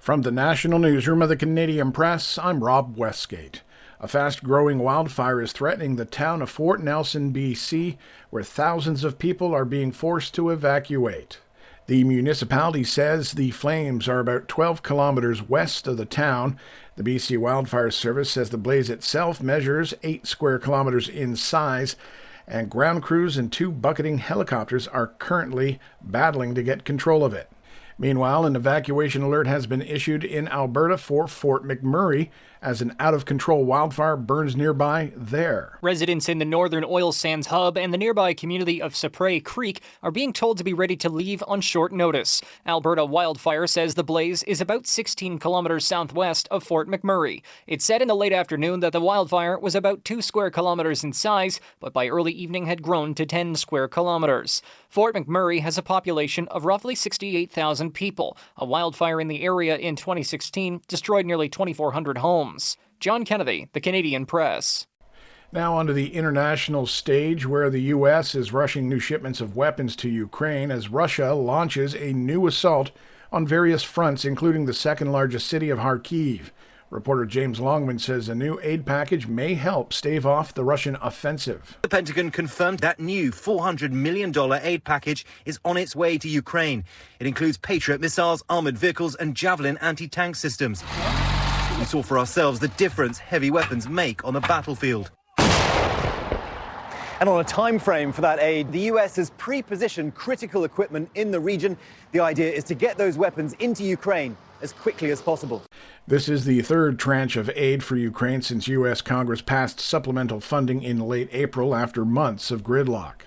From the National Newsroom of the Canadian Press, I'm Rob Westgate. A fast-growing wildfire is threatening the town of Fort Nelson, BC, where thousands of people are being forced to evacuate. The municipality says the flames are about 12 kilometers west of the town. The BC Wildfires Service says the blaze itself measures 8 square kilometers in size, and ground crews and 2 bucketing helicopters are currently battling to get control of it. Meanwhile, an evacuation alert has been issued in Alberta for Fort McMurray as an out-of-control wildfire burns nearby there. Residents in the northern oil sands hub and the nearby community of Cypre Creek are being told to be ready to leave on short notice. Alberta Wildfire says the blaze is about 16 kilometers southwest of Fort McMurray. It said in the late afternoon that the wildfire was about 2 square kilometers in size, but by early evening had grown to 10 square kilometers. Fort McMurray has a population of roughly 68,000 people. A wildfire in the area in 2016 destroyed nearly 2,400 homes. John Kennedy, The Canadian Press. Now onto the international stage, where the U.S. is rushing new shipments of weapons to Ukraine as Russia launches a new assault on various fronts, including the second-largest city of Kharkiv. Reporter James Longman says a new aid package may help stave off the Russian offensive. The Pentagon confirmed that new $400 million aid package is on its way to Ukraine. It includes Patriot missiles, armoured vehicles and Javelin anti-tank systems. We saw for ourselves the difference heavy weapons make on the battlefield. And on a time frame for that aid, the US has pre-positioned critical equipment in the region. The idea is to get those weapons into Ukraine as quickly as possible. This is the third tranche of aid for Ukraine since U.S. Congress passed supplemental funding in late April after months of gridlock.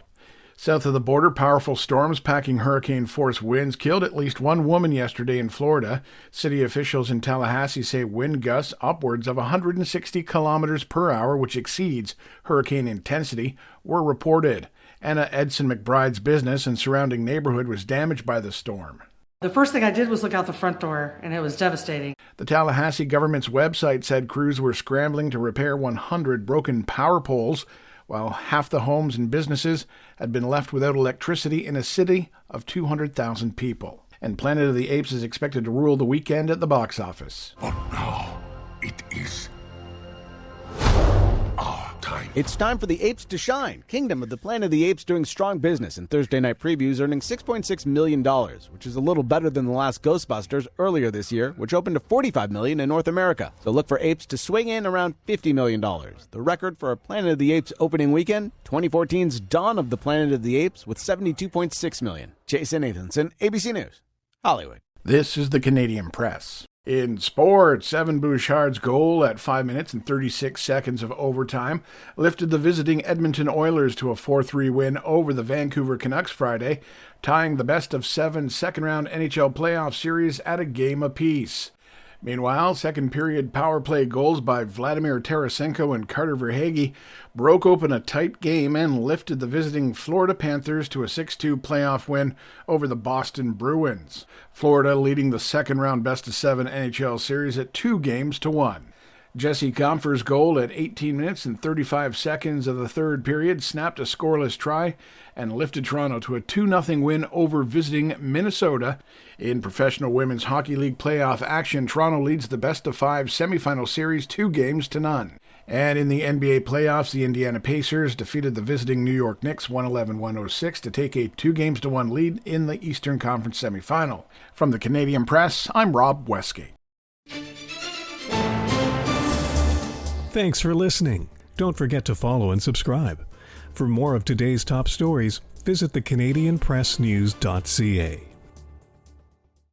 South of the border, powerful storms packing hurricane-force winds killed at least one woman yesterday in Florida. City officials in Tallahassee say wind gusts upwards of 160 kilometers per hour, which exceeds hurricane intensity, were reported. Anna Edson McBride's business and surrounding neighborhood was damaged by the storm. The first thing I did was look out the front door, and it was devastating. The Tallahassee government's website said crews were scrambling to repair 100 broken power poles, while half the homes and businesses had been left without electricity in a city of 200,000 people. And Planet of the Apes is expected to rule the weekend at the box office. But now it is our time. It's time for the Apes to shine. Kingdom of the Planet of the Apes doing strong business in Thursday night previews, earning $6.6 million, which is a little better than the last Ghostbusters earlier this year, which opened to $45 million in North America. So look for Apes to swing in around $50 million. The record for a Planet of the Apes opening weekend, 2014's Dawn of the Planet of the Apes with $72.6 million. Jason Nathanson, ABC News, Hollywood. This is the Canadian Press. In sports, Evan Bouchard's goal at 5 minutes and 36 seconds of overtime lifted the visiting Edmonton Oilers to a 4-3 win over the Vancouver Canucks Friday, tying the best-of-7 second-round NHL playoff series at a game apiece. Meanwhile, second-period power play goals by Vladimir Tarasenko and Carter Verhaeghe broke open a tight game and lifted the visiting Florida Panthers to a 6-2 playoff win over the Boston Bruins. Florida leading the second-round best-of-7 NHL series at 2-1. Jesse Compher's goal at 18 minutes and 35 seconds of the third period snapped a scoreless try and lifted Toronto to a 2-0 win over visiting Minnesota. In Professional Women's Hockey League playoff action, Toronto leads the best-of-5 semifinal series 2-0. And in the NBA playoffs, the Indiana Pacers defeated the visiting New York Knicks 111-106 to take a 2-1 lead in the Eastern Conference semifinal. From the Canadian Press, I'm Rob Westgate. Thanks for listening. Don't forget to follow and subscribe. For more of today's top stories, visit thecanadianpressnews.ca.